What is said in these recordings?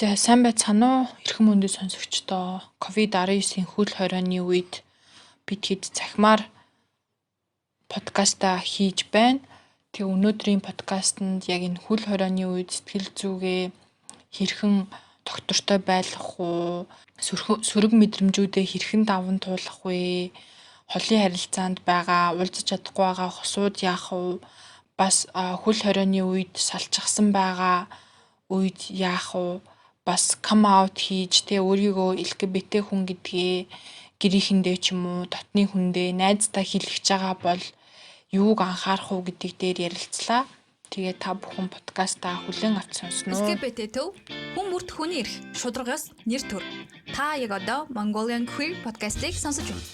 За сайн байцгаана уу? Эрхэм өндөд сонсогчдоо. COVID-19-ийн хөл хорионы үед бид хэд цахимаар подкаста хийж байна. Тэг өнөөдрийн подкастт яг энэ хөл хорионы үед сэтгэл зүгээ хэрхэн доктортой байлгах уу? Сөрөг мэдрэмжүүдээ хэрхэн даван туулах вэ? Холын харилцаанд байгаа уулзах чадахгүй байгаа хосууд яах вэ? Бас хөл хорионы үед салчгсан байгаа үед яах вэ? Бас come out хийж өөрийгөө LGBT хүн гэдгээ гэрийнхэндээ ч юм уу дотны хүндээ найздаа хэлчихэж байгаа бол юуг анхаарах уу гэдэг дээр ярилцлаа. Тэгээ та бүхэн подкастаа хүлээн авч сонсноо. LGBT төв хүн бүрт хүний эрх шударгаас нэр төр. Та яг одоо Mongolian Queer podcast-ийг сонсож байна.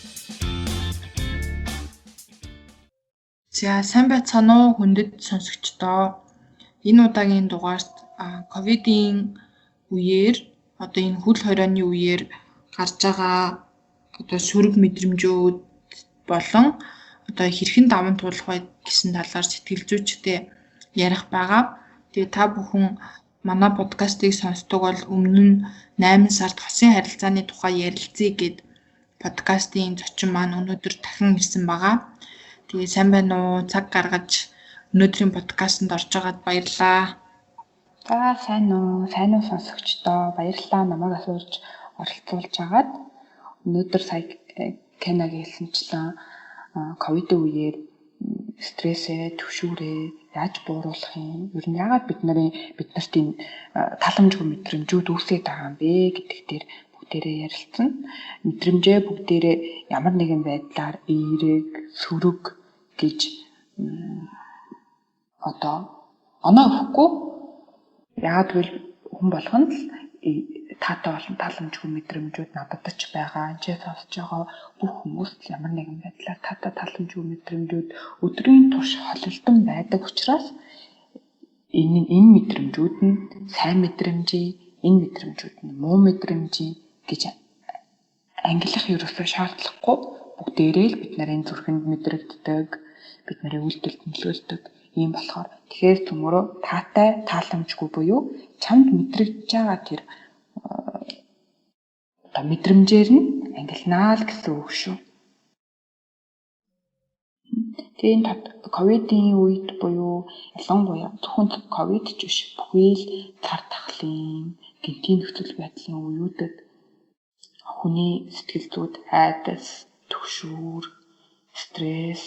За сайн байцгаана уу хүндэт сонсогчдоо. Энэ удаагийн дугаарт ковидын үеэр одоо энэ хөл хорионы үеэр гарч байгаа одоо сөрөг мэдрэмжүүд болон одоо хэрхэн даван туулах вэ гэсэн талаар сэтгэл зүйчтэй ярих байгаа. Тэгээ та бүхэн манай подкастыг сонсдог бол өмнө нь 8 сард хосын харилцааны тухай ярилцъя гэд подкастын зочин маань өнөөдөр дахин ирсэн байгаа. Тэгээ сайн байна уу? Цаг гаргаж өнөөдрийн подкастт орж байгаад баярлалаа. За сайн уу сонсогчдоо баярлалаа намайг асуурж оролцуулж агаад. Өнөөдөр сая Кенаг хэлсэнчлэн ковидын үеэр стрессээ, төвшүүрээ яаж бууруулах юм? Ер нь яагаад бид нарт энэ таламжгүй мэдрэмжүүд үүсээд байгаа юм бэ гэдэг дээр бүгдээрээ ярилцсан. Мэдрэмжээ бүгдээрээ ямар нэгэн байдлаар эерэг, сөрөг гэж одоо оноо өгөхгүй. Яагаад гэвэл хүн болгонд л таатай болон таламжгүй мэдрэмжүүд надад ч байгаа. Энд сонсож байгаа бүх хүмүүст ямар нэгэн байдлаар таатай таламжгүй мэдрэмжүүд өдрийн турш холилдон байдаг учраас энэ мэдрэмжүүд нь сайн мэдрэмжий, энэ мэдрэмжүүд нь муу мэдрэмжий гэж ангилах ерөөсөө шаардлагагүй. Бүгдээрээ л бид нарын зүрхэнд мэдрэгддэг, бид нарын үйлдэлд нөлөөлдөг юм болохоор тэгэхээр төмөрөө таатай тааламжгүй буюу чамд мэдрэгдэж байгаа тэр одоо мэдрэмжээр нь ангилнаа л гэсэн үг шүү. Тэгээ энэ ковидын үед буюу ялангуяа зөвхөн ковид ч биш бүхий л цар тахлын гинтийн нөхцөл байдлын үеүүдэд хүний сэтгэл зүйд айдас, түгшүүр, стресс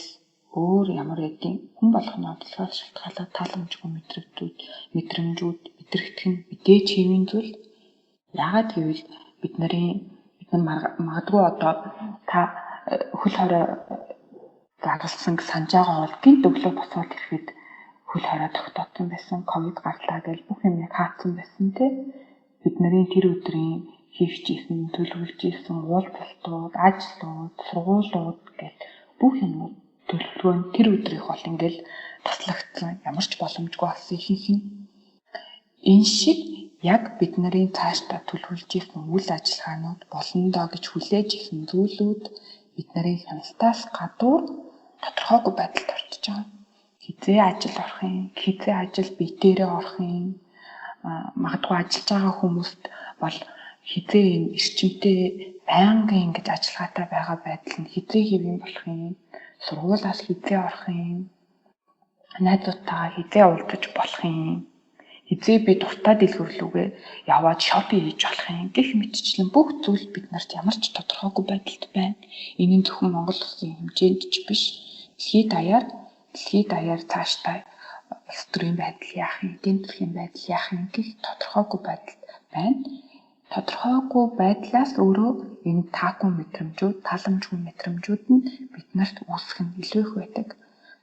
өөр ямар нэгэн хүн болгоны онцлогоос шалтгаалаад таламжгүй мэдрэмжүүд мэдрэгдэх нь мэдээж хэвийн зүйл. Яагаад гэвэл бид магадгүй одоо та хөл хорой загалсан санаж байгаа бол гинт өглөө босоод ирэхэд хөл хорой тогтоосон байсан, ковид гарлаа гэж бүх юм хаацсан байсан тий. Бид нарын тэр өдрийн хийх гэсэн, төлөвлөж исэн уулзалтууд, ажлууд, сургуулиуд гэх бүх юмуд төлөвлөгөө нь тэр өдрийнх бол ингээл таслагдсан, ямар ч боломжгүй болсон ихэнх нь. Энэ шиг яг бид нарын цаашдаа төлөвлөж исэн үйл ажиллагаанууд болно доо гэж хүлээж исэн зүйлүүд бид нарын хяналтаас гадуур тодорхойгүй байдалд орчиж байгаа. Хизээ ажил орох юм, хизээ ажил бие дээрээ орох юм. Магадгүй ажиллаж байгаа хүмүүст бол хизээ энэ эрчимтэй байнгын ингэж ажиллагаатай байгаа байдал нь хизээ хэвэн болох юм. Сургуулиас хизээ орох юм. Найзуудтайгаа хизээ уулзаж болох юм. Хизээ би дуртай дэлгүүрлүүгээ яваад шопинг хийж болох юм. Гэх мэтчлэн бүх зүйл бид нарт ямар ч тодорхойгүй байдалд байна. Энэ нь зөвхөн Монгол улсын хэмжээнд ч биш. Дэлхийд даяар цаашдаа улс төрийн байдал яах юм, эдийн засгийн байдал яах юм гэх тодорхойгүй байдал байна. Тодорхойгүй байдлаас өөрөө энэ таагүй мэдрэмжүүд, таламжгүй мэдрэмжүүд нь биднэрт үүсэх нь илүү их байдаг.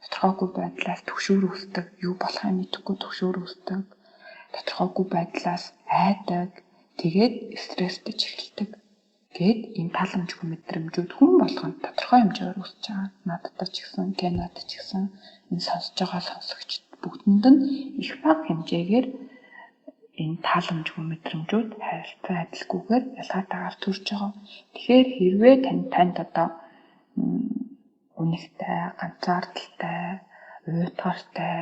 Тодорхойгүй байдлаас түгшүүр үүсдэг, юу болох юм мэдэхгүй түгшүүр үүсдэг. Тодорхойгүй байдлаас айдаг, тэгээд стресстэй эхэлдэг. Гэт энэ таламжгүй мэдрэмжүүд хүн болгонд тодорхой хэмжээгээр үүсэж байгаа. Надад ч гэсэн, Кенад ч гэсэн энэ сонсож байгаа сонсогчд бүгдэнд нь их бага хэмжээгээр энэ таламжгүй мэдрэмжүүд харилцан адилгүйгээр ялгаатайгаар төрж байгаа. Тэгэхээр хэрвээ танд одоо үнэхтэй, ганцаардалтай, уйтгартай,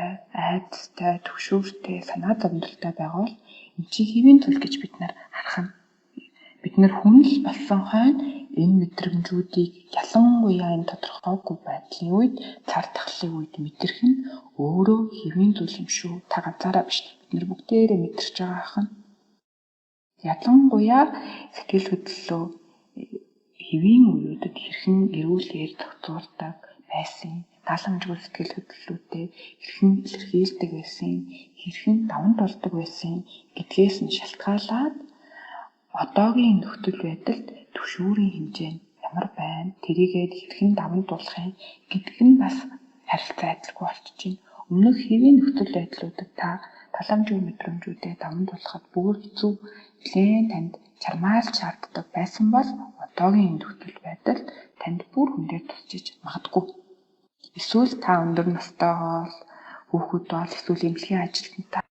айдастай, түгшүүртэй, санаа зовнилтой байгаа бол энэ чи хэвийн тул гэж бид нар харах нь. Бид нар хүн л болсон хойно энэ мэдрэмжүүдийг ялангуяа энэ тодорхойгүй байдлын үед цар тахлын үед мэдрэх нь өөрөө хэвийн зүйл юм шүү. Та ганцаараа биш. Бид нар бүгдээрээ мэдэрч байгаа ахна. Ялангуяа сэтгэл хөдлөлөө хэвийн үеүүдэд хэрхэн эрүүлэр тогтвордог байсан, даламжгүй сэтгэл хөдлөлүүтэй хэрхэн илэрхийлдэг байсан, хэрхэн даван тулдаг байсан гэдгээс нь шалтгаалаад одоогийн нөхцөл байдалд түвшүүрийн хэмжээ нь ямар байна, тэрийгээд хэрхэн даван туулах юм гэдг нь бас харилцаа адилгүй болчихж байна. Өмнөх хэвийн нөхцөл байдлуудад та таламжгүй мэдрэмжүүдээ даван туулахад бүр хэцүү нэлээд танд чармаалж шаарддаг байсан бол одоогийн нөхцөл байдалд танд бүр хүндээ тусчиж магадгүй. Эсвэл та өндөр настай бол хүүхэд бол эсвэл эмнэлгийн ажилтнтай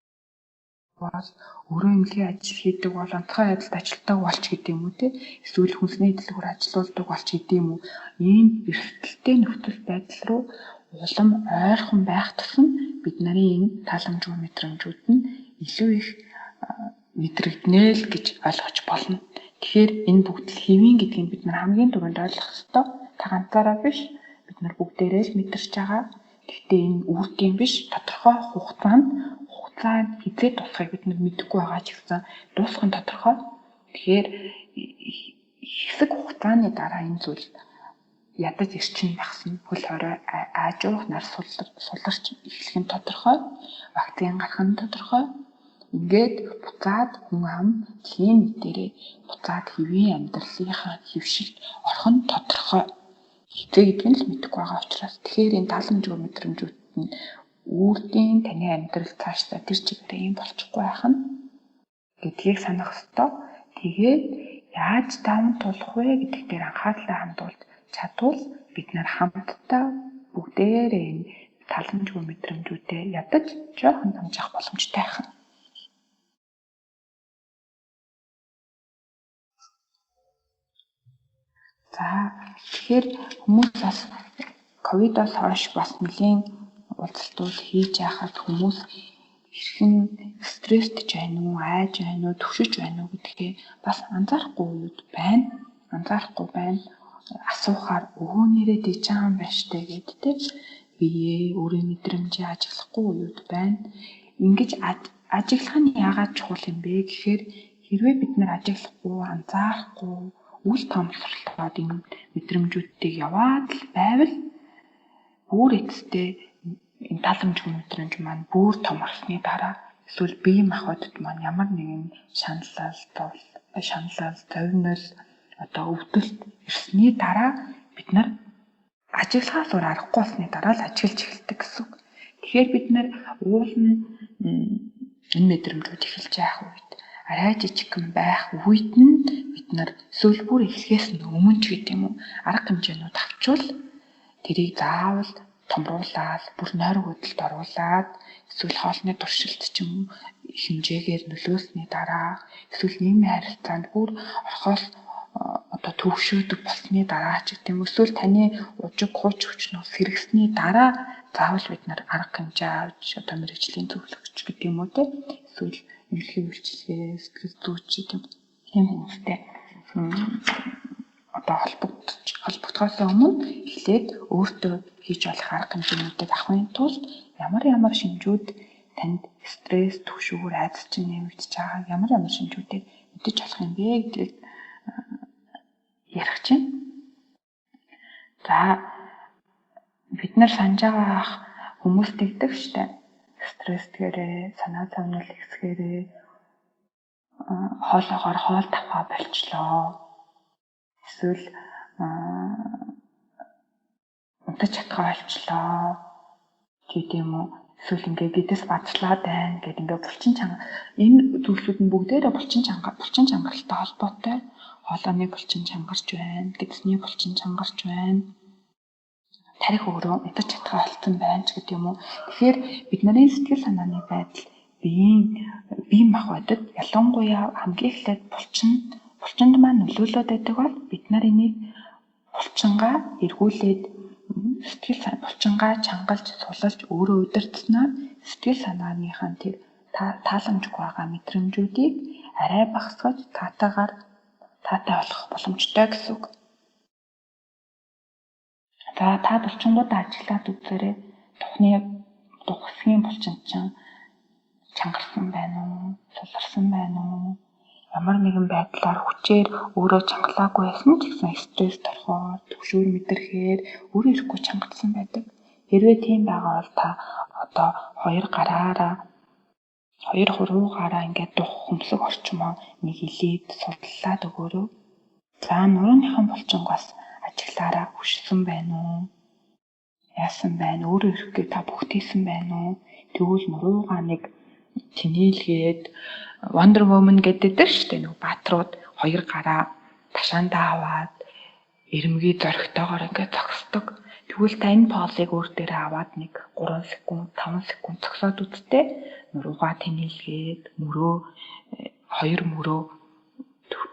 бол өөрөө эмнэлгийн ажил хийдэг бол онцгой байдалд ажилтдаг болч гэдэг юм уу те, эсвэл хүнсний дэлгүүр ажилуулдаг болч гэдэг юм уу. Ийм эрсдэлтэй нөхцөл байдал руу улам ойрхон байх тусам бид нарын энэ таламжгүй мэдрэмжүүд нь илүү их мэдрэгдэнэ л гэж ойлгож болно. Тэгэхээр энэ бүгд л хэвийн гэдгийг бид нар хамгийн түрүүнд ойлгох ёстой. Та ганцаараа биш, бид нар бүгдээрээ л мэдэрч байгаа. Гэхдээ энэ үрдийн биш, тодорхой хугацаанд хизээ дуусахыг бид нар мэдэхгүй байгаа ч гэсэн дуусах нь тодорхой. Тэгэхээр хэсэг хугацааны дараа энэ зүйл ядаж ирчин багсна, хөл хорой аажуух нар суларч эхлэх нь тодорхой. Вакцин гарах нь тодорхой. Ингээд буцаад хүн ам дэлхийн нийтээрээ буцаад хэвийн амьдралынхаа хөвшилд орох нь тодорхой. Хизээ гэдгийг л мэдэхгүй байгаа учраас тэгэхээр энэ таламжгүй мэдрэмжүүд нь үрдийн таны амьдрал цаашдаа тэр чигээрээ юм болчихгүй байх нь гэдгийг санах ёстой. Тэгээд яаж даван тулах вэ гэдэг дээр анхаарлаа хандуулж чадвал бид нар хамтдаа бүгдээрээ энэ таламжгүй мэдрэмжүүдээ ядаж жоохон дамжих боломжтой байх нь. За тэгэхээр хүмүүс бас ковидоос хойш бас нэлийн уулзалтууд хийж яхад хүмүүс хэрхэн стресстэй байна уу, айж байна уу, төвшөж байна уу гэдгээ бас анзаарахгүй үед байна. Анзаарахгүй байна. Асуухаар өвөө нэрээ дэж байгаа юм байна штэ гэдтэй бие өөрийн мэдрэмжээ ажиглахгүй үед байна. Ингэж ажиглах нь яагаад чухал юм бэ гэхээр хэрвээ бид нар ажиглахгүй, анзаарахгүй үл томсорлоод энэ мэдрэмжүүдийг яваад л байвал бүр эцэстээ энэ таламжгүй мэдрэмж маань бүр том болсны дараа эсвэл бие махбодд маань ямар нэгэн шаналл, зовнил, өвдөлт ирсний дараа бид нар ажиглахаас өөр аргагүй болсны дараа л ажиглаж эхэлдэг гэсэн. Тэгэхээр бид нар уулын энэ мэдрэмжүүд эхэлж явах үед арай жижигхэн байх үед нь бид нар эсвэл бүр эхлэхээс өмнө ч гэдэг юм уу арга хэмжээнүүд авчвал тэрийг заавал томруулаад бүр нойрог хөдөлт оруулаад эсвэл хоолны туршилт ч юм уу хэмжээгээр нөлөөсний дараа эсвэл нийгмийн харилцаанд бүр орхоос төвшөөдөг болсны дараа ч гэдэг юм эсвэл таны ужиг хууч хүчнээс сэргсэний дараа заавал бид нар арга хэмжээ авч мэргэжлийн зөвлөгч гэдэг юм уу те эсвэл эрхийн үйлчилгээ сэтгэл зүйч гэдэг юм хүмүүстэй холбогдохоос өмнө эхлээд өөртөө хийж болох арга хэмжээнүүдийг авахын тулд ямар шинжүүд танд стресс, түвшүүр, айдас чинь нэмэгдэж байгаа ямар шинжүүдийг мэдэж болох юм бэ гэдгийг ярих чинь. За бид нар санаж байгаа хүмүүс тэгдэг штэ. Стрессгээрээ, санаа зовнил ихсгээрээ хоолоогоор хоол тавхаа болчлоо. Эсвэл унтаж чадхаа болчлоо. гэдэг юм уу? Эсвэл ингээ гэдэс бацлаад байна гэдэг ингээ булчин чанга энэ зүйлсүүд нь бүгдээрээ булчин чангаралтай холбоотой. Хоолойны булчин чангарч байна, гэдэсний булчин чангарч байна. Тарих өөрөө унтаж чадхаа болцсон байна ч гэдэг юм уу? Тэгэхээр бидний сэтгэл санааны байдал бие махбодод ялангуяа хамгийн эхлээд булчинд маань нөлөөлөд байдаг бол бид нар энийг булчингаа эргүүлээд булчингаа чангалж сулалж өөрөө удирдснаар сэтгэл санааныхаа тэр тааламжгүй байгаа мэдрэмжүүдийг арай багасгаж таатай болох боломжтой гэсэн үг. За та булчингуудаа ажиглаад үзээрэй. Тухсгийн булчин чинь чангарсан байна уу? Суларсан байна уу? Ямар нэгэн байдлаар хүчээр өөрөө чангалаагүй байсан ч гэсэн стресс торхоор, төгшүүр мэдрэхээр өөрөө ирэхгүй чангацсан байдаг. Хэрвээ тийм байгаа бол та одоо хоёр хуруугаараа ингээд дух хөмсөг орчмоо нэг илээд судлаад өгөөрэй. За нурууныхан булчингаас ажиглаараа хүшсэн байна уу? Яасан байна? Өөрөө ирэхгүй та бүгдийсэн байна уу? Тэгвэл нуруугаа нэг тэнээлгээд Wonder Woman гэдэг шүү дээ. Нэг баатрууд хоёр гараа ташаандаа аваад эрэмгий зоригтойгоор ингээд зогсдог. Тэгвэл та энэ позыг өөр дээрээ аваад нэг 3 секунд, 5 секунд зогсоод үзтээ. Нуруугаа тэнээлгээд хоёр мөрөө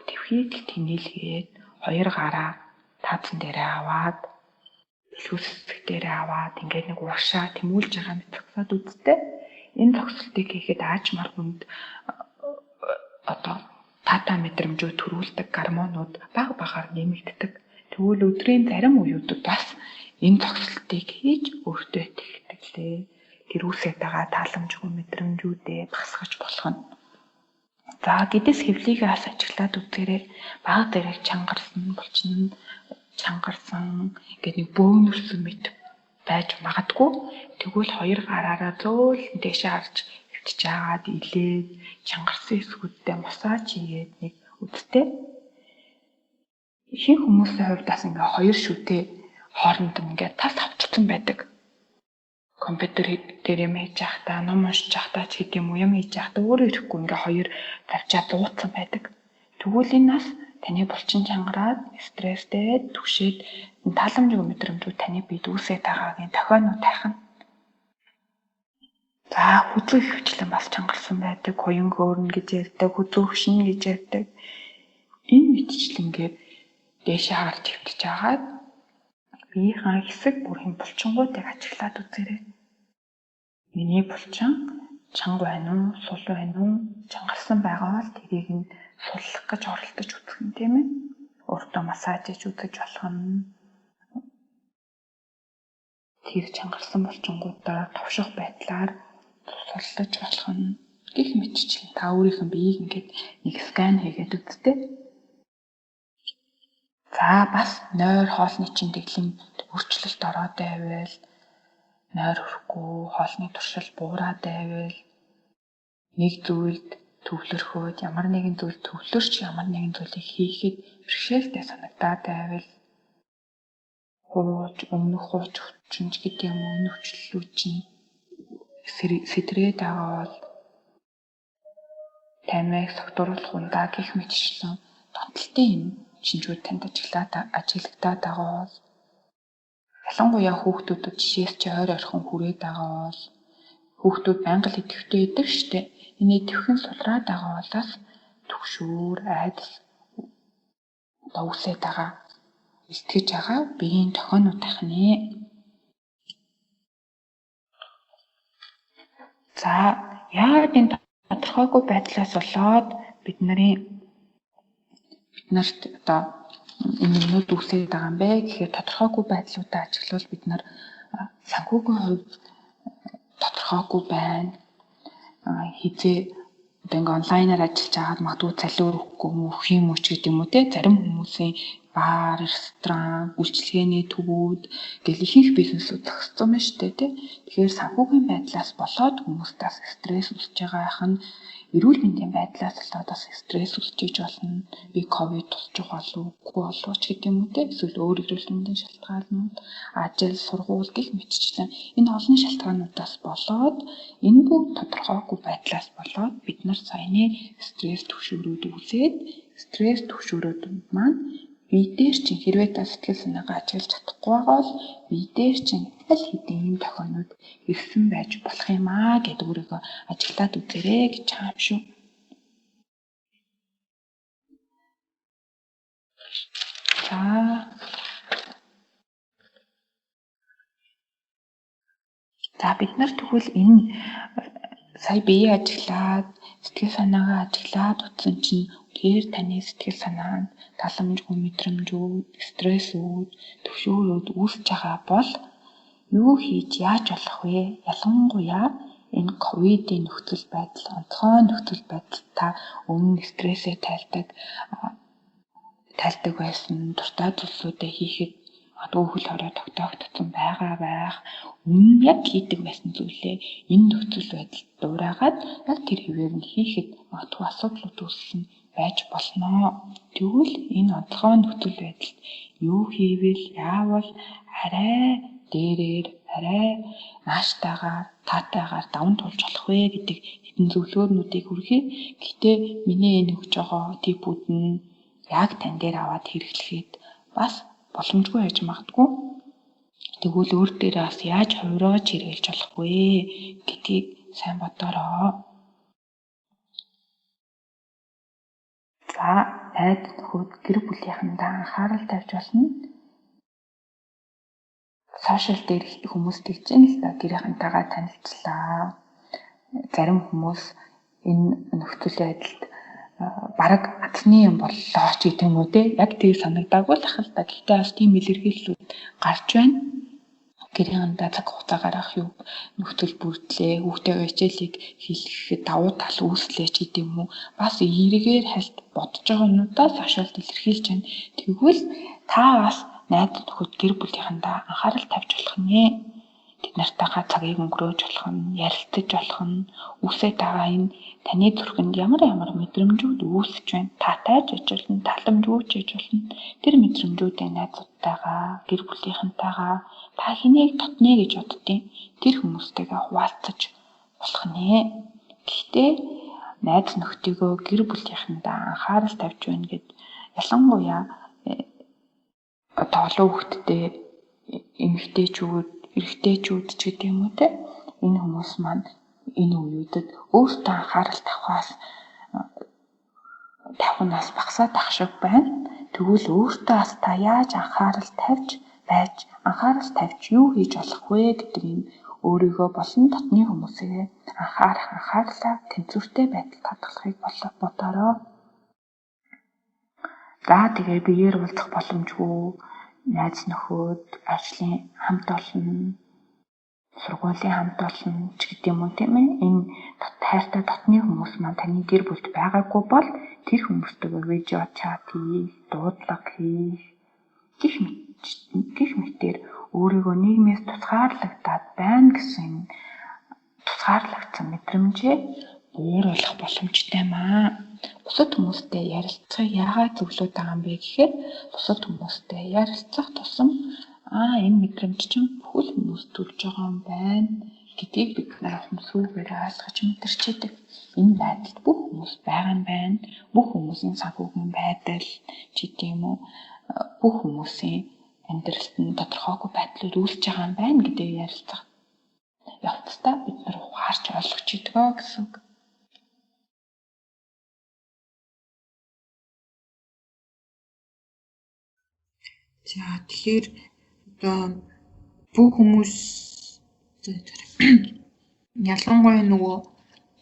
твхийд тэнээлгээд хоёр гараа таацсан дээрээ аваад илүүс хэсэг дээрээ аваад ингээд нэг уушаа тэмүүлж байгаа мэт зогсоод үзтээ. Энэ зогсолтыг хийхэд аажмаар хүнд одоо таатай мэдрэмжүүд төрүүлдэг гормонууд бага багаар нэмэгддэг. Тэгвэл өдрийн зарим үеүүдэд бас энэ зогсолтыг хийж өөртөө итгэхтэй тэр үсэт байгаа тааламжгүй мэдрэмжүүдээ багасгаж болох нь. За гэдэс хэвлийгээ бас ажиглаад үзээрэй. Бага дээрээ чангарсан гэдэг нэг бөөгнөрсөн мэт байж магадгүй. Тэгвэл хоёр гараараа зөөлөн дэшээ харж хөвтж жаагаад илээд чангарсан эсгүүдтэй массаж хийгээд нэг үдтэй. Ихэнх хүмүүсийн хувьд бас ингээ хоёр шүтээ хооронд ингээ тас тавчилсан байдаг. Компьютер дээр юм хийж явахдаа, ном уншиж явахдаа ч гэдэг юм хийж явахдаа өөрөө ирэхгүй ингээ хоёр тавьчаад дуудсан байдаг. Тэгвэл энэ нас таны булчин чангараад стресстэй түгшээд тааламжгүй мэдрэмжүүд таны биед үүсээд байгаагийн тохионоо тайхна. За хүзүү хөвчлэн бас чангарсан байдаг, хуян хөөрнө гэж ярьдаг, хүзүү хөшнө гэж ярьдаг. Энэ мэтчлэнгээр дээшээ харж хөвтж агаад биеийн хэсэг бүрийн булчингуудыг ажиглаад үзээрэй. Миний булчин чанга байна уу, сул байна уу? Чангарсан байгаа бол тэрийг нь суллах гэж оролдож үзэх юм тийм ээ. Өөртөө массаж хийж үзэж болох нь. Тэр чангарсан булчингуудаа товших байдлаар суллаж болох нь гэх мэтчлэн та өөрийнхөө биеийг ингээд нэг скан хийгээд үзтээ. За бас нойр хоолны чинь дэглэм өөрчлөлт ороод байвал нойр өрөхгүй, хоолны туршил буураад байвал нэг зүйлд төвлөрөхөд ямар нэгэн зүйл төвлөрч ямар нэгэн зүйлийг хийхэд бэрхшээлтэй санагдаад байвал өмнөх хууч хүчинж гэдэг юм уу нөхцөлүүд чинь сэтрээд байгаа бол таймыг согтууруулах ундаа гэх мэтчлэн тоталтай юм шинжүүд танд ажиглагдаад байгаа бол ялангуяа хүүхдүүдэд жишээс чи ойр орхон хүрээд байгаа бол хүүхдүүд байнга л идэвхтэй идэг штэ. Энэ идэвхэн сулраад байгаа болоос төгшүүр, айдас үсээд байгаа илтгэж байгаа биеийн тохионоо тахны. За яг энэ тодорхойгүй байдлаас болоод бид нарт одоо энэ юмнууд үсээд байгаа юм бэ гэхээр тодорхойгүй байдлуудаа ажиглавал бид нар санхүүгийн хувьд тодорхойгүй байна. Хизээ одоо ингээ онлайнаар ажиллаж байгаад магадгүй цалин өгөхгүй өгөх юм уу ч гэдэг юм уу те зарим хүмүүсийн бар, ресторан, үйлчилгээний төвүүд гэл ихэнх бизнесүүд зогссон байна шүү дээ те. Тэгэхээр санхүүгийн байдлаас болоод хүмүүстээс стресс үүсэж байгаа хань эрүүл мэндийн байдлаас болоод бас стресс үүсэж болно. Би ковид тусчих болов уу ч гэдэг юм уу те. Эсвэл өөр эрүүл мэндийн шалтгаанууд, ажил, сургууль гэх мэтчлэн энэ олон шалтгаануудаас болоод энэ бүх тодорхойгүй байдлаас болоод бид нар саяны стресс түвшүүрүүд үүсээд стресс түвшүүрүүд маань бие дээр чинь хэрвээ та сэтгэл санаагаа ажиглаж чадахгүй байгаа бол бие дээр чинь аль хэдийн юм тохионод ирсэн байж болох юм аа гэдэг өөрийгөө ажиглаад үзээрэй гэж хаам шүү. За бид нар тэгвэл энэ сая бие ажиглаад сэтгэл санаагаа ажиглаад утсан чинь тэгэхээр таны сэтгэл санаанд таламжгүй, мэдрэмжгүй, стрессүүд, төвшөөрүүд үүсэж байгаа бол юу хийж яаж болох вэ? Ялангуяа энэ ковидын нөхцөл байдал, онцгой нөхцөл байдал та өмнө стрессээ тайлдаг байсан, дуртай зүйлсүүдээ хийхэд магадгүй хөл хорой тогтоогдсон байгаа байх. Өмнө яг хийдэг байсан зүйлээ энэ нөхцөл байдалд дуурайгаад яг тэр хэвээр нь хийхэд магадгүй асуудлууд үүснэ байж болно. Тэгвэл энэ онцгой нөхцөл байдалд юу хийвэл яавал арай дээрээр арай нааштайгаар таатайгаар даван тулж болох вэ гэдэг хэдэн зөвлөгөөнүүдийг хүргэе. Гэхдээ миний энэ өгж байгаа типүүд нь яг тань дээр аваад хэрэглэхэд бас боломжгүй байж магадгүй. Тэгвэл өөр дээрээ бас яаж хувираж хэрэглэж болох вэ гэдгийг сайн бодороо. За, найз нөхөд гэр бүлийнхэндээ анхаарал тавьж болно. Сошиал дээр их хүмүүс тэгж байна л да, гэрийнхэнтэйгээ танилцлаа. Зарим хүмүүс энэ нөхцөл байдалд бараг атны юм боллоо ч гэдэг юм уу те. Яг тийм санагдаагүй л ах л да. Гэхдээ бас тийм илэрхийллүүд гарч байна. Гэрийнхэнтэй цаг хугацаа гаргах юу нөхцөл бүрдлээ, хүүхдтэйгээ хичээлийг хийхэд давуу тал үүслээ ч гэдэг юм уу. Бас эргээр хальт бодож байгаа юмудаа сошиалд илэрхийлж байна. Тэгвэл та бас найз нөхөд гэр бүлийнхэндээ анхаарал тавьж болох нэ. Тэд нартайгаа цагийг өнгөрөөж болох нь, ярилцаж болох нь, үсээд байгаа энэ таны зүрхэнд ямар мэдрэмжүүд үүсэж байна. Таатай ч аж болно, таламжгүй ч аж болно. Тэр мэдрэмжүүдээ найзуудтайгаа, гэр бүлийнхэнтэйгаа та хэнийг татнэ гэж боддیں۔ Тэр хүмүүстэйгээ хуваалцаж болох нэ. Гэхдээ найз нөхдийгөө гэр бүлийнхэндээ анхаарал тавьж байна гэд ялангуяа олон хүүхэдтэй эмэгтэйчүүд, эрэгтэйчүүд ч гэдэг юм уу те. Энэ хүмүүс маань энэ үеүүдэд өөртөө анхаарал тавих нь бас багасаад ах шиг байна. Тэгвэл өөртөө бас та яаж анхаарал тавьж юу хийж болох вэ гэдэг нь өөрийгөө болон дотны хүмүүсээ анхаарлаа тэнцвэртэй байдалд хадгалахыг бодороо. За тэгээ биеэр уулзах боломжгүй найз нөхөд, ажлын хамт олон, сургуулийн хамт олон ч гэдэг юм уу тийм ээ. Энэ хайртай дотны хүмүүс маань таны гэр бүлд байгаагүй бол тэр хүмүүстэйгээ видео чат хийх, дуудлага хийх гэх мэтээр өөрийгөө нийгмээс тусгаарлагдаад байна гэсэн тусгаарлагдсан мэдрэмжээ бууруулах боломжтой маа. Бусад хүмүүстэй ярилцахыг яагаад зөвлөд байгаа юм бэ гэхээр бусад хүмүүстэй ярилцах тусам энэ мэдрэмж чинь бүхэл хүмүүс төрж байгаа юм байна гэдгийг бид ухамсаргүйгээр ойлгож мэдэрчээдэг. Энэ байдалд бүх хүмүүс байгаа юм байна. Бүх хүмүүсийн санхүүгийн байдал ч гэдэм үү бүх хүмүүсийн амьдралд нь тодорхойгүй байдлууд үүсэж байгаа юм байна гэдэг ярилцах явцдаа бид нар ухаарч ойлгож идэгөө гэсэн үг. За тэгэхээр одоо бүх хүмүүс ялангуяа нөгөө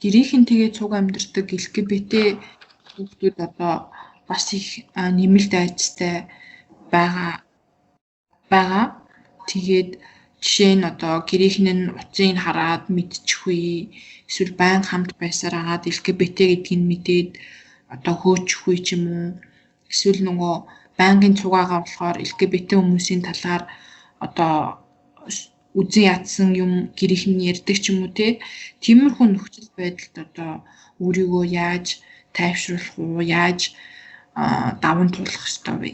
гэрийнхэнтэйгээ цуг амьдардаг LGBT хүүхдүүд одоо бас их нэмэлт айцтай байгаа. Тэгээд жишээ нь одоо гэрийнхэн нь утсыг хараад мэдчихвээ. Эсвэл байнга хамт байсаар агаад LGBT гэдгийг нь мэдээд одоо хөөчихвээ ч юм уу. Эсвэл нөгөө байнгын цугаагаа болохоор LGBT хүмүүсийн талаар одоо үзэн ядсан юм гэрийнхэн нь ярьдаг ч юм уу те. Тиймэрхүү нөхцөл байдалд одоо өөрийгөө яаж тайвшруулах уу, яаж даван туулах ёстой вэ?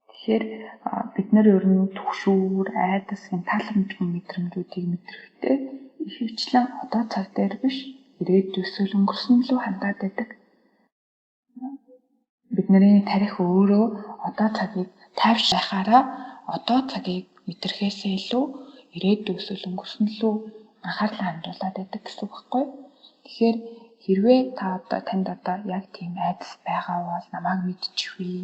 Тэгэхээр бид нар ер нь түгшүүр, айдас гэн таламжгүй мэдрэмжүүдийг мэдрэхдээ ихэвчлэн одоо цаг дээр биш, ирээд төсөөл өнгөрсөн лөө хандаад байдаг. Бидний тарих өөрөө одоо цагийг тайвшруулахаараа одоо цагийг мэдрэхээсээ илүү ирээд төсөөл өнгөрсөн лөө анхаарлаа хандуулад байдаг гэсэн үг байхгүй. Тэгэхээр хэрвээ танд одоо яг тийм айдас байгаа бол намайг мэдчихвээ.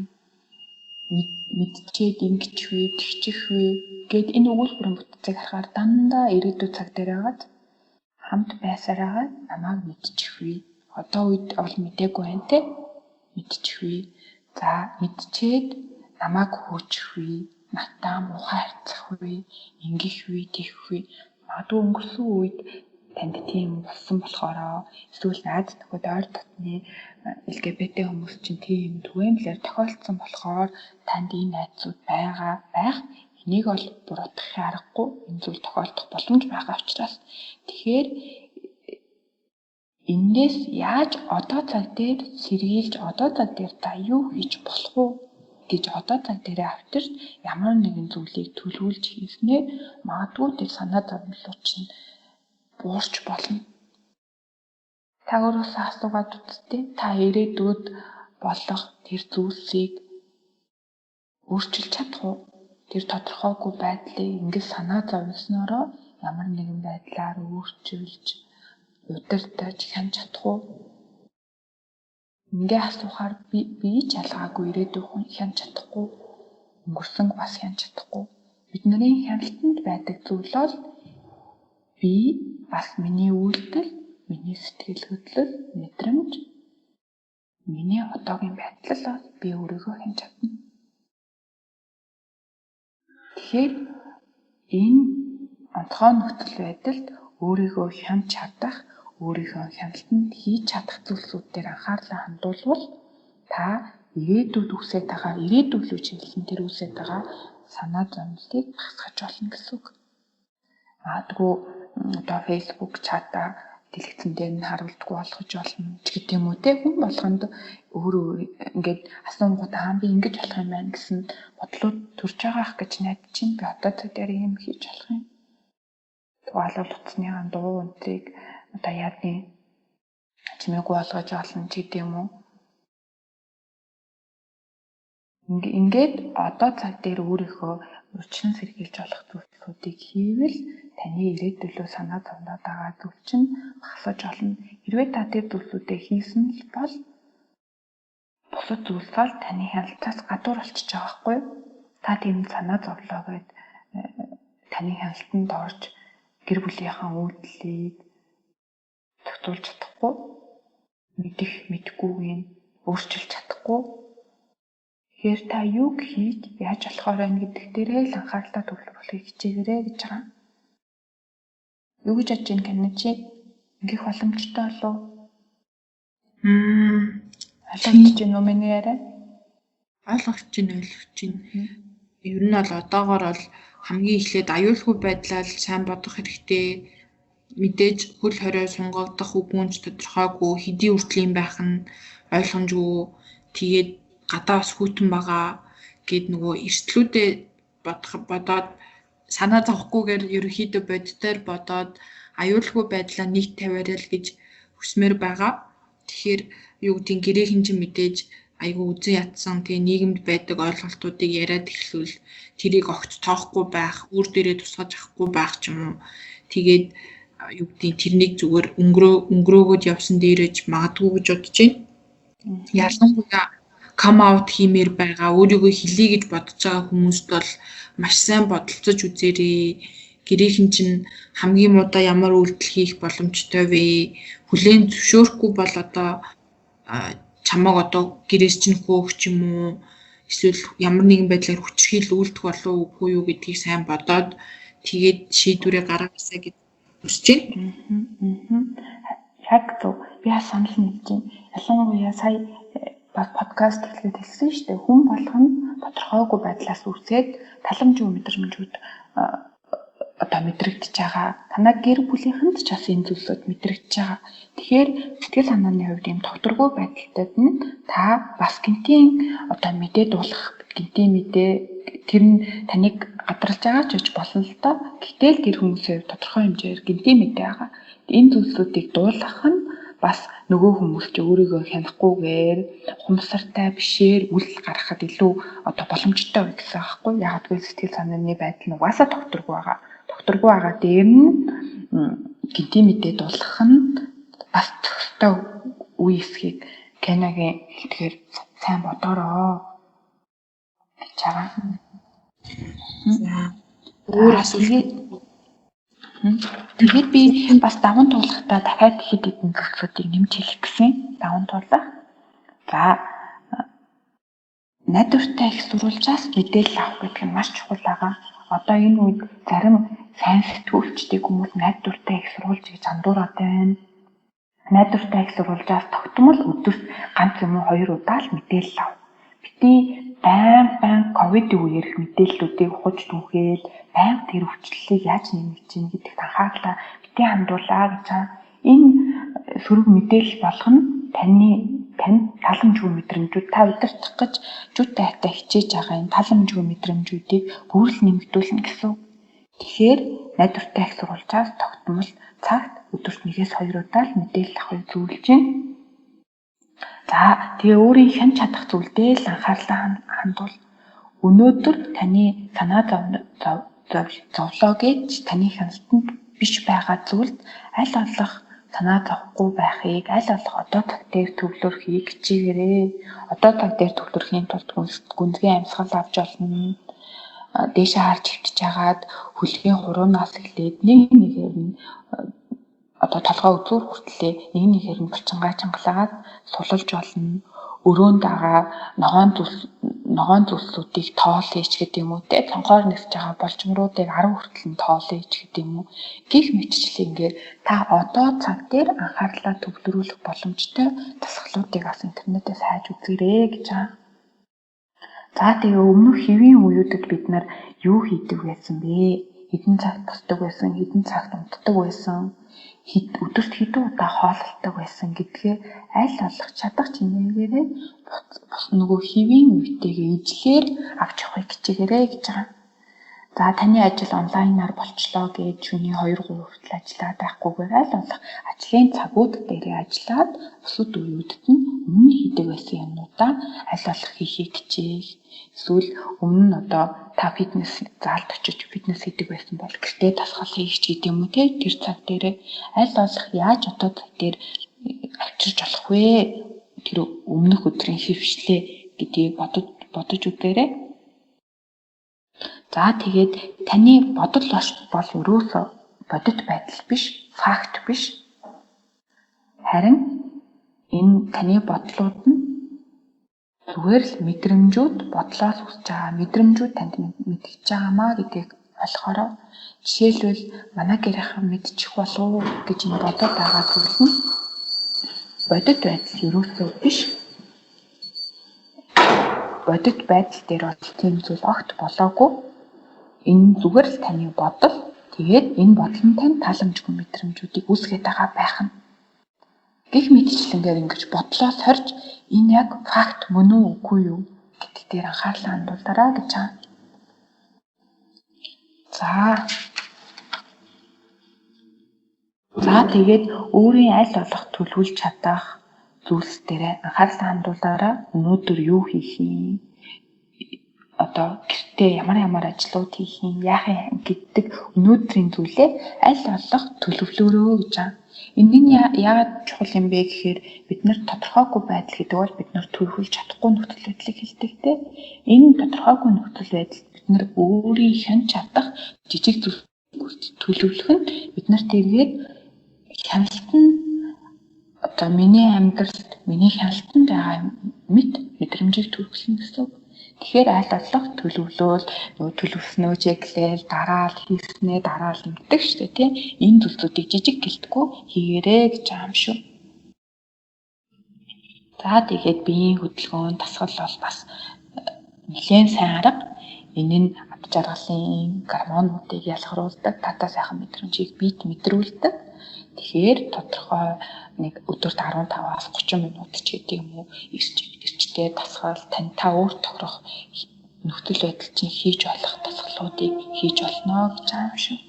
мэдчихэд ингэж вэ, тэгчих вэ гэд энэ өгүүлбэрийн бүтцийг харахаар дандаа ирээдүйн цаг дээр агаад хамт байсараагаа намайг мэдчих вэ. Одоо үед бол мдээгүй байна те. Мэдчих вэ. За мэдчихэд намайг хөөчих вэ. Натаа муухай харьцах вэ. Ингэх вэ, тэгэх вэ. Магадгүй өнгөрсөн үед танд тийм болсон болохоороо эсвэл найз нөхөд ойр дотны LGBT хүмүүс чинь тийм түгээмлэр тохиолдсон болохоор танд энэ найзууд байх энийг бол буруутгахын аргагүй энэ зүйл тохиолдох боломж байгаа учраас тэгэхээр эндээс яаж одоо цаг дээр сэргийлж одоо цаг дээр та юу хийж болох вэ гэж одоо цаг дээр авчирч ямар нэгэн зүйлийг төлөвлөж хийснээр магадгүй тэр санаа зовлон чинь буурч болно. Та өөрөөсөө асуугаад үзтээ та ирээдүйд болох тэр зүйлсийг өөрчилж чадах уу? Тэр тодорхойгүй байдлыг ингээд санаа зовлсноороо ямар нэгэн байдлаар өөрчилж удирдах хянж чадах уу? Ингээ асуухаар би ч ялгаагүй ирээдүйн хянж чадахгүй. Өнгөрсөнг бас хянж чадахгүй. Бидний хяналтанд байдаг зүйл бол би бас миний үйлдэл, миний сэтгэл хөдлөл, мэдрэмж, миний одоогийн байдал бол би өөрийгөө хянж чадна. Тэгэхээр энэ онцгой нөхцөл байдалд өөрийгөө хянж чадах, өөрийнхөө хяналтанд хийж чадах зүйлсүүд дээр анхаарлаа хандуулвал та ирээдүйд үсэж байгаа, ирээдүйд рүү чиглэсэн тэр үсэж байгаа санаа зовлтыг багасгах болно гэсэн үг. Магадгүй одоо Facebook чата дэлгэцэн дээр нь харуулдаггүй болгож болно ч гэдэг юм уу те хүн болгонд өөрөө ингээд асуунгууд би ингэж болох юм байна гэсэн бодлууд төрж байгаах гэж найдаж чинь би одоо цаг дээр юм хийж болох юм. Тугаалал утасныхаа дуу өнтрийг одоо яадны чимээгүй болгож олно ч гэдэг юм уу. Ингээд одоо цаг дээр өөрийнхөө урьдчилан сэргийлж болох зүйлсүүдийг хийвэл таны ирээдүйлөө санаа зовлоод байгаа зүйл чинь багасж олно. Хэрвээ та тэр зүйлсүүдээ хийсэн бол бусад зүйлс бол таны хяналтаас гадуур болчихж байгаа байхгүй юу? Та тийм санаа зовлоо гээд таны хяналтанд орж гэр бүлийнхаа үйлдэлийг зохицуулж чадахгүй, мэдэх мэдхгүйг өөрчилж чадахгүй. Тэгэхээр та юг хийж яаж болохоор байна гэдэг дээрээ л анхаарлаа төвлөрүүлэхийг хичээгээрэй гэж байгаа. Юу гэж бодож байна гэнэ чи? Ингэх боломжтой болов уу? Ойлгож байна уу миний яриа? Ойлгож байна. Ер нь бол одоогоор бол хамгийн эхлээд аюулгүй байдлаа сайн бодох хэрэгтэй. Мэдээж хөл хорио сунгагдах үгүнч тодорхойгүй хэдий үртлийн байх нь ойлгомжгүй. Тэгээд гадаа бас хүйтэн байгаа гэд нөгөө эрсдлүүдээ бодоод санаа зовхгүйгээр ерөнхийдөө боддоор бодоод аюулгүй байдлаа нийт тавиарай л гэж хүсмээр байгаа. Тэгэхээр юу гэдгийг гэрээхэн чинь мэдээж айгүй үзэн ятсан тэгээ нийгэмд байдаг ойлголтуудыг яриад эхлүүл тэрийг огт тоохгүй байх, үр дээрээ тусгаж авахгүй байх ч юм уу. Тэгээд юу гэдгийг тэрнийг зүгээр өнгөрөөгөөд явсан дээрэж магадгүй гэж бодож байна. Ялангуяа come out хиймээр байгаа өөрийгөө хэлье гэж бодож байгаа хүмүүст бол маш сайн бодолцож үзээрэй. Гэрээхэн чинь хамгийн муудаа ямар үйлдэл хийх боломжтой вэ? Хүлээн зөвшөөрөхгүй бол одоо чамаг одоо гэрээс чинь хөөх ч юм уу эсвэл ямар нэгэн байдлаар хүчрхийл үйлдэх болов уу юу гэдгийг сайн бодоод тэгээд шийдвэрээ гаргаасаа гэж хүсэж байна. Яг зөв. Би санал нэгж байна. Ялангуяа сая подкаст хэлгээд хэлсэн шүү дээ. Хүн болгоно тодорхойгүй байдлаас үсээд таламжгүй мэдрэмжүүд одоо мэдрэгдэж байгаа. Танай гэр бүлийнхэнд ч бас энэ зүйлсүүд мэдрэгдэж байгаа. Тэгэхээр сэтгэл санааны хувьд юм тогтворгүй байдалтад нь та бас гинтийн одоо мэдээ дуулах, гинтийн мэдээ тэр нь таныг гадарлаж байгаа ч гэж болно л доо. Гэтэл тэр хүмүүсийн хувьд тодорхой хэмжээр гинтийн мэдээ байгаа. Энэ зүйлсүүдийг дуулгах нь бас нөгөө хүмүүс ч өөрийгөө хянахгүйгээр ухамсартай бишээр үл гаргахад илүү одоо боломжтой вэ гэсэн аахгүй. Яг гэвэл сэтгэл санааны байдал нь угаасаа тогтворгүй байгаа. Тогтворгүй байгаа дээр нь гинтийн мэдээ дуулгах нь бас зөвхөн үе эсхийг Кенагийн хэлтгэр сайн бодороо. байгаа. За. Өөр асуулт. Тэгээд би бас даван туулахдаа дахиад хэд хэдэн зүйлсүүдийг нэмж хэлэх гэсэн. Даван туулах. За найдвартай их сурвалжаас мэдээлэл авах гэдэг нь маш чухал байгаа. Одоо энэ үед зарим сайн сэтгүүлчдийн хүмүүс найдвартай их сурвалжийг зандуураад байна. Найдвартай их сурвалжаас тогтмол өдөрт ганц юм уу 2 удаа л мэдээлэл ав. Бити байн ковидын үеэр мэдээллүүдийг ухаж түүгээл байн тэр өвчлөлийг яаж нэмэх чинь гэдэгт анхаарлаа бити хандуулаа гэж байгаа. Энэ сөрөг мэдээлэл болгоно тань таламжгүй мэдрэмжүүд та удирдах гэж жүжигтэй хатаа хичээж байгаа энэ таламжгүй мэдрэмжүүдийг бүрэл нэмэгдүүлнэ гэсэн. Тэгэхээр найдвартай их сурвалжаас тогтмол цагт өдөрт 1-2 удаа л мэдээлэл авахыг зөвлөж байна. За тэгээ өөрийн хэн чадах зүйлдээ л анхаарлаа хандуул. Өнөөдөр таны санаа зовлоо гэж таны хяналтанд биш байгаа зүйлд аль болох санаа зовхгүй байхыг аль болох одоо таг дээр төвлөрөхийг хичээгээрэй. Одоо таг дээр төвлөрөхийн тулд гүнзгий амьсгал авч олно. Дээшээ харж хөвтөж хагаад хөлгийн хуруунаас эхлээд нэгээр нь одоо толгой үзүүр хүртлээ нэгээр нь булчингаа чангалаад сулалж болно. Өрөөнд байгаа ногоон зүйлсүүдийг тоол хийж гэдэг юм уу те цонхоор нисэж байгаа болчмруудыг 10 хүртэл нь тоол хийж гэдэг юм уу гих мэтчлээ ингээд та одоо цаг дээр анхаарлаа төвлөрүүлэх боломжтой дасгалуудыг бас интернетээс хайж үзээрэй гэж байгаа. За тэгээ өмнөх хэвийн үеүүдэд бид нар юу хийдэг байсан бэ? Хэдэн цагт босдог байсан, хэдэн цагт унтдаг байсан, өдөрт хэдэн удаа хооллолдог байсан гэдгээ аль болох чадах чинээгээрээ нөгөө хэвийн үетэйгээ ижлэр авч явахыг хичээгээрэй гэж байгаа. За таны ажил онлайнаар болчлоо гэж шөнийн 2-3 хүртэл ажиллаад байхгүйгээр аль болох ажлын цагууд дээрээ ажиллаад бусад үеүүдэд нь өмнө хийдэг байсан юмнуудаа аль болох хийхийг хичээх. Эсвэл өмнө нь одоо та фитнес заалд очиж фитнес хийдэг байсан бол гэртээ дасгал хийх ч гэдэм юм уу те тэр цаг дээрээ аль болох яаж одоо цаг дээр авчирч болох вэ? Тэр өмнөх өдрийн хөвшлээ гэдгийг бодож үзээрэй. За тэгээд таны бодол бол өрөөсөө бодит байдал биш, факт биш. Харин энэ таны бодлууд нь зүгээр л мэдрэмжүүд бодлоос үүсэж байгаа мэдрэмжүүд танд мэдчихэж байгаамаа гэдгийг ойлгохороо жишээлбэл манай гэрийнхэн мэдчих болов гэж энэ бодоод байгаа зүйл нь бодит байдал өрөөсөө биш. Бодит байдал дээр бол тийм зүйл огт болоогүй. Энэ зүгээр л таны бодол. Тэгээд энэ бодол нь тань таламжгүй мэдрэмжүүдийг үүсгэж байгаа байх нь. Гэх мэтчлэнгээр ингэж бодлоос хорж энэ яг факт мөн үү үгүй юу гэдэг дээр анхаарлаа хандуулаарай гэж байна. За тэгээд өөрийн аль болох төлөвлөж чадах зүйлс дээр анхаарлаа хандуулаарай. Өнөөдөр юу хийх юм? Одоо гэртээ ямар ажлууд хийх юм, яах юм гэдэг өнөөдрийн зүйлээ аль болох төлөвлөөрөө гэж байна. Энэ нь яагаад чухал юм бэ гэхээр бид нар тодорхойгүй байдал гэдэг бол бид нар төлөвлөж чадахгүй нөхцөл байдлыг хэлдэг те. Энэ тодорхойгүй нөхцөл байдал бид нар өөрийн чадах жижиг зүйлүүд төлөвлөх нь бид нарт эргээд хяналтан одоо миний амьдралд миний хяналтанд байгаа мэдрэмжийг төрүүлнэ гэсэн үг. Тэгэхээр аль болох төлөвлөөл нөгөө төлөвснөө чеклээл дараал хийснээ дараал ингэдэг шүү дээ тийм. Энэ зүйлсүүдийг жижиг гэлтгүй хийгээрэй гэж байгаа юм шүү. За тэгээд биеийн хөдөлгөөн дасгал бол бас нэлээд сайн арга. Энэ нь ад жаргалын гормонуудыг ялгаруулдаг, татаа сайхан мэдрэмжийг биед мэдрүүлдэг. Тэгэхээр тодорхой нэг өдөрт 15-аас 30 минут ч гэдэг юм уу эрчтэй дасгал таньтаа өөр тохирох нөхцөл байдал чинь хийж болох дасгалуудыг хийж болно гэж байгаа юм шүү.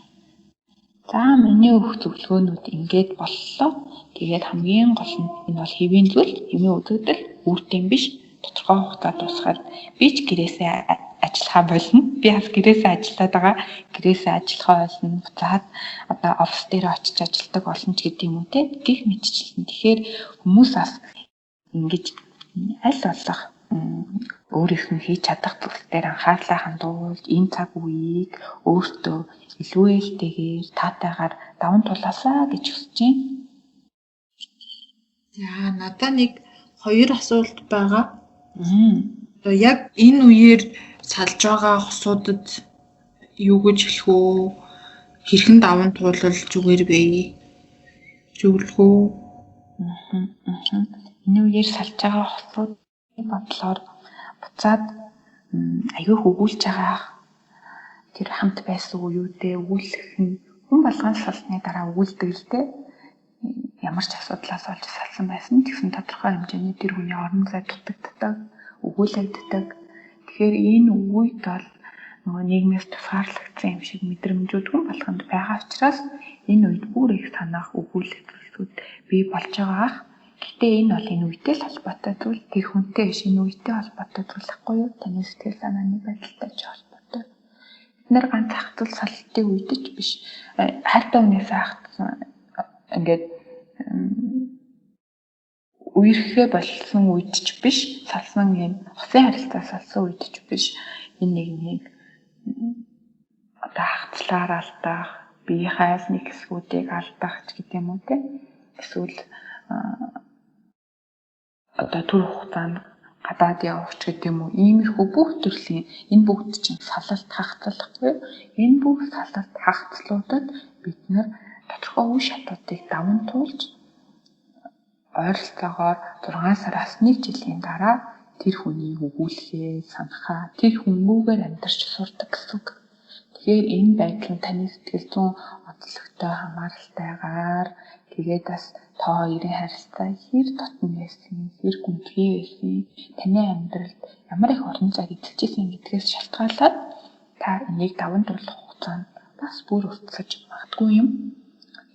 За миний өгөх зөвлөгөөнүүд ингээд боллоо. Тэгээд хамгийн гол нь энэ бол хэвийн зүйл, хэмээн үзэгдэл, үрдэм биш. Тодорхой хугацаа дуусгаад би ч гэрээсээ ажиллахаа болно. Би бас гэрээсээ ажиллаад байгаа. Гэрээсээ ажиллахаа болно. Буцаад одоо офис дээр очиж ажилладаг болно ч гэдэг юм уу те. Гэх мэтчлэн. Тэгэхээр хүмүүс бас ингэж аль болох өөрийнх нь хийж чадах зүйл дээр анхаарлаа хандуулж энэ цаг үеийг өөртөө илүү ээлтэйгээр таатайгаар даван туулаасаа гэж хүсэж байна. За надад нэг 2 асуулт байгаа. Одоо яг энэ үеэр салж байгаа хосуудад юу гэж хэлэх вэ? Хэрхэн даван туулвал зүгээр бэ? Зөвлөх үү? Энэ үеэр салж байгаа хосуудын бодлоор буцаад аягүй өгүүлж байгаа тэр хамт байсан үеүдээ өгүүлэх нь хүн болгон салсны дараа өгүүлдэг л дээ. Ямар ч асуудлаас олж салсан байсан тэгсэн тодорхой хэмжээний тэр хүний орон зай дутагддаг, өгүүлэгддэг. Тэгэхээр энэ үед бол нөгөө нийгмээс тусгаарлагдсан юм шиг мэдрэмжүүд хүн болгонд байгаа учраас энэ үед бүр их санаах өгүүлэх зүйлсүүд бий болж байгаа ах. Гэхдээ энэ бол энэ үедээ л холбоотой зүйл, тэр хүнтэй биш энэ үедээ холбоотой зүйл ахгүй юу? Таны сэтгэл санааны байдалтай ч холбоотой. Бид нэр ганц ах зүйл салтын үед ч биш. Хайртай хүнээс ахсан ингээд үерхээ болсон үед ч биш, салсан юм хосын харилцаа салсан үед ч биш. Энэ нэг одоо хавцлаар алдах, биеийнхээс нэг хэсгүүдийг алдах ч гэдэг юм уу те. Эсвэл одоо түр хугацаанд гадаад явах ч гэдэг юм уу. Иймэрхүү бүх төрлийн энэ бүгд чинь салалт хахацлахгүй. Энэ бүх салалт хахацлуудад бид нэр тодорхой үе шатуудыг даван туулж ойролцоогоор 6 сараас 1 жилийн дараа тэр хүний өгүүлэхээ санахаа тэр хүмүүгээр амьдарч сурдаг гэсэн үг. Тэгэхээр энэ байдал нь таны сэтгэл зүйн онцлогтой хамааралтайгаар тэгээд бас та хоёрын харилцаа хэр дотн байсан, хэр гүнзгий байсан, таны амьдралд ямар их орон зайг эзэлжсэн гэдгээс шалтгаалаад та энийг даван туулах хугацаанд бас бүр уртсаж магадгүй юм.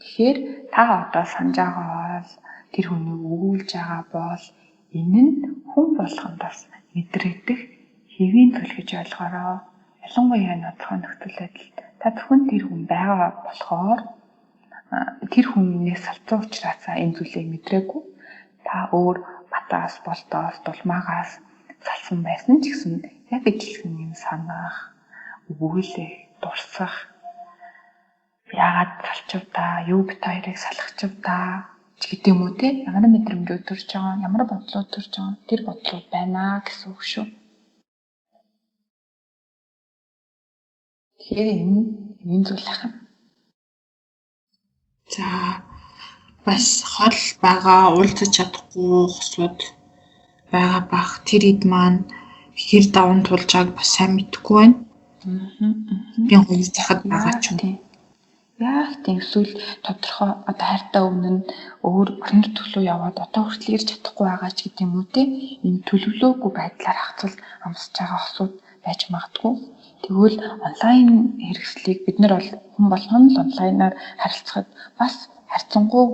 Тэгэхээр та одоо санаж байгаа бол тэр хүнийг өгүүлж байгаа бол энэ нь хүн болгонд бас мэдрэгдэх хэвийн зүйл гэж ойлгоорой. Ялангуяа ноцгой нөхцөл байдалд та зөвхөн тэр хүн байгаа болохоор тэр хүнээс салцсан учраас энэ зүйлийг мэдрээгүй. Та өөр батаас, болтоос, дулмаагаас салсан байсан ч гэсэн яг ижилхэн юм санах, өгүүлэх, дурсах яагаад салчив та, юу бит хоёрыг салгачив та ч гэдэг юм уу те. Ямар мэдрэмжүүд төрж байгаа, ямар бодлууд төрж байгаа тэр бодлууд байна гэсэн үг шүү. Тэгэхээр энэ зүйл ахын. За бас хол байгаа уулзаж чадахгүй хосууд байгаа бах тэр ид маань хэр даван тулж байгааг бас сайн мэдэхгүй байна. Би хоёр захад байгаа ч юм. Яг тийм эсвэл тодорхой одоо хайртай өмнө нь өөр орон төрлөө яваад одоо хүртэл ирж чадахгүй байгаа ч гэдэг юм уу те. Энэ төлөвлөөгүй байдлаар хацвал амсаж байгаа хосууд байж магадгүй. Тэгвэл онлайн хэрэгслийг бид нар бол хүн болгоно л онлайнаар харилцахад бас харьцангуй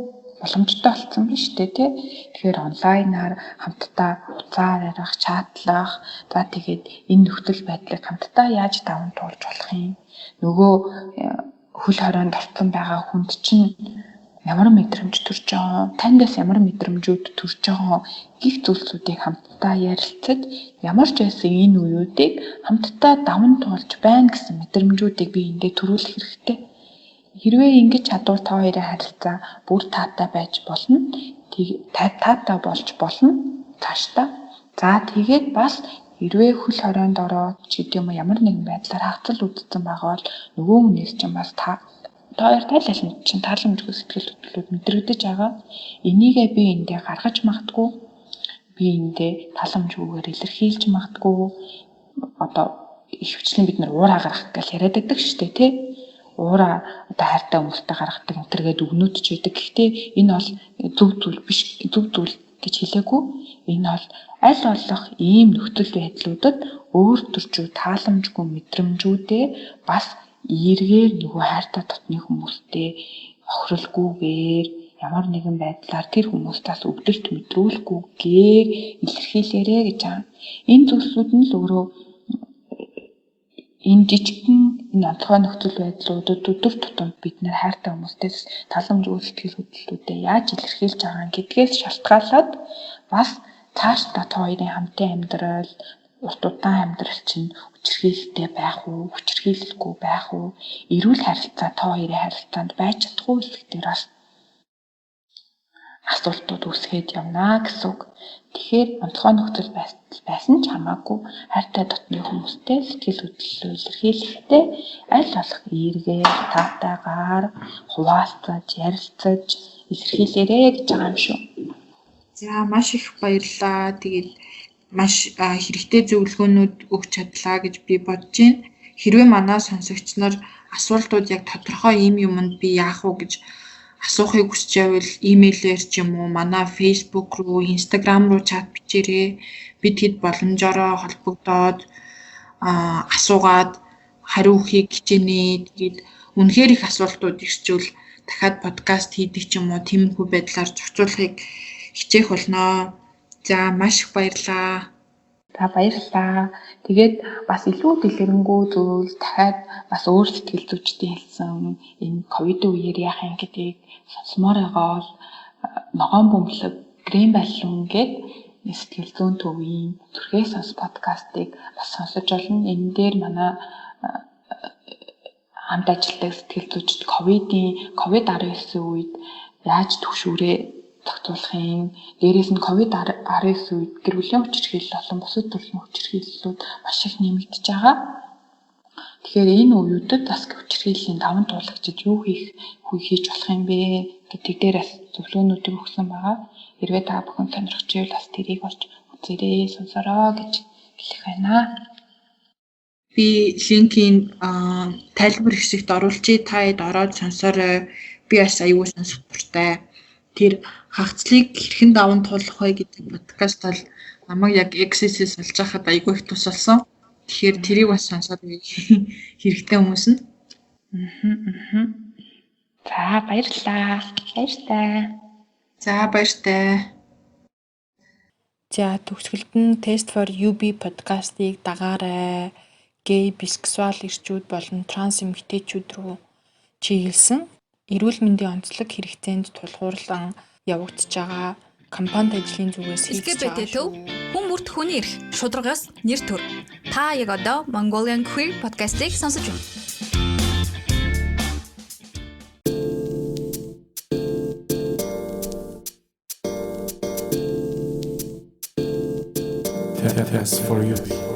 боломжтой болсон байна шүү дээ тий. Тэгэхээр онлайнаар хамтдаа уцаар ярих, чатлах, за тэгээд энэ нөхцөл байдлыг хамтдаа яаж даван туулж болох юм? Нөгөө хөл хорионд орсон байгаа хүнд чинь ямар мэдрэмж төрж байгаа, таньдас ямар мэдрэмжүүд төрж байгаа гих зүйлсүүдийг хамтдаа ярилцаж ямар ч байсан энэ үеүүдийг хамтдаа даван туулж байна гэсэн мэдрэмжүүдийг би эндээ төрүүлэх хэрэгтэй. Хэрвээ ингэж чадвар та хоёрын харилцаа бүр таатай байж болно. Таатай болж болно цаашдаа. За тэгээд бас хэрвээ хөл хорионд ороод ч гэдэг юм ямар нэгэн байдлаар хавцал үүдсэн байгаа бол нөгөө хүнээс чинь бас та хоёр тайлалт чинь тааламжгүй сэтгэл хөдлөлүүд мэдрэгдэж байгаа. Энийгээ би эндээ гаргаж магадгүй. Би эндээ тааламжгүйгээр илэрхийлж магадгүй. Одоо ихвчлэн бид нар уураа гаргах гэж яриад байдаг шүү дээ тий. Уураа одоо хайртай хүмүүстэй гаргадаг энтергээд өгнөд ч байдаг. Гэхдээ энэ бол зөв зүйл биш, зөв зүйл гэж хэлээгүй. Энэ бол аль болох ийм нөхцөл байдлуудад өөр төрчүү тааламжгүй мэдрэмжүүдээ бас эргээр нөгөө хайртай дотны хүмүүстэй охиролгүйгээр ямар нэгэн байдлаар тэр хүмүүстээс өвдөлт мэдрүүлэхгүйгээр илэрхийлээрэ гэж байгаа. Энэ зүйлсүүд нь л өөрөө энэ жижигхэн энэ онцгой нөхцөл байдлуудад өдөр тутамд бид нэр хайртай хүмүүстээс тааламжгүй сэтгэл хөдлөлтүүдэд яаж илэрхийлж байгаа гэдгээс шалтгаалаад бас цаашдаа та хоёрын хамтын амьдрал, урт удаан амьдрал чинь хүчирхийлэлтэй байх уу, хүчирхийлэлгүй байх уу, эрүүл харилцаа та хоёрын харилцаанд байж чадах уу гэх дээр бас асуултууд үүсгээд явна гэсэн үг. Тэгэхээр онцгой нөхцөл байсан ч хамаагүй хайртай дотны хүмүүстэй сэтгэл хөдлөлөө илэрхийлэхдээ аль болох эргээр, таатайгаар хуваалцаж, ярилцаж илэрхийлээрэй гэж байгаа юм шүү. За маш их баярлалаа. Тэгээд маш хэрэгтэй зөвлөгөөнүүд өгч чадлаа гэж би бодож байна. Хэрвээ манай сонсогч нар асуултууд яг тодорхой ийм юмд би яах вэ гэж асуухыг хүсч байвал имэйлээр ч юм уу манай Facebook руу, Instagram руу чат бичээрэй. Бид хэд боломжоор холбогдоод асуугаад хариу өгөхийг хичээнэ. Тэгээд үнэхээр их асуултууд ирчвэл дахиад подкаст хийдэг ч юм уу тиймэрхүү байдлаар зохицуулахыг хичээх болно. За маш их баярлалаа. За баярлалаа. Тэгээд бас илүү дэлгэрэнгүй зүйл дахиад бас өөр сэтгэл зүйчдийн хэлсэн энэ ковидын үеэр яах юм гэдгийг сонсомоор байгаа бол ногоон бөмбөлөг грэм баллон гээд сэтгэл зүйн төвийн зүрхээ сонс подкастыг бас сонсож болно. Энэ дээр манай хамт ажилладаг сэтгэл зүйчид ковид-19 үед яаж төвшүүрээ тогтоолохын, дээрээс нь ковид-19 үед гэр бүлийн хүчирхийлэл болон бусад төрлийн хүчирхийллүүд маш их нэмэгдэж байгаа. Тэгэхээр энэ үеүүдэд бас хүчирхийллийн даван туулагчид юу хийж болох юм бэ гэдэг дээр бас зөвлөгөөнүүдийг өгсөн байгаа. Хэрвээ та бүхэн сонирхож байвал бас тэрийг олж үзээрэй, сонсороо гэж хэлэх байна. Би линкийн тайлбар хэсэгт оруулчий, та хэд ороод сонсорой. Би бас аюул сонсох дуртай. Тэр хагцлыг хэрхэн даван туулах вэ гэдэг подкаст бол намайг яг Access-ээс олж байхад аюул их тусалсан. Тэгэхээр тэрийг бас сонсоод хэрэгтэй хүмүүс нь. За баярлалаа. Баяртай. За баяртай. За төгсгөлд нь Test for UB подкастыг дагаарай. Гей, бисексуал эрчүүд болон транс эмэгтэйчүүд рүү чиглэсэн эрүүл мэндийн онцлог хэрэгцээнд тулгуурлан явагдаж байгаа компанид ажлын зүгээс хийж байгаа LGBT төв хүн бүрт хүний эрх, шударгаас нэр төр. Та яг одоо Mongolian Queer podcast-ыг сонсож байна. Test for you.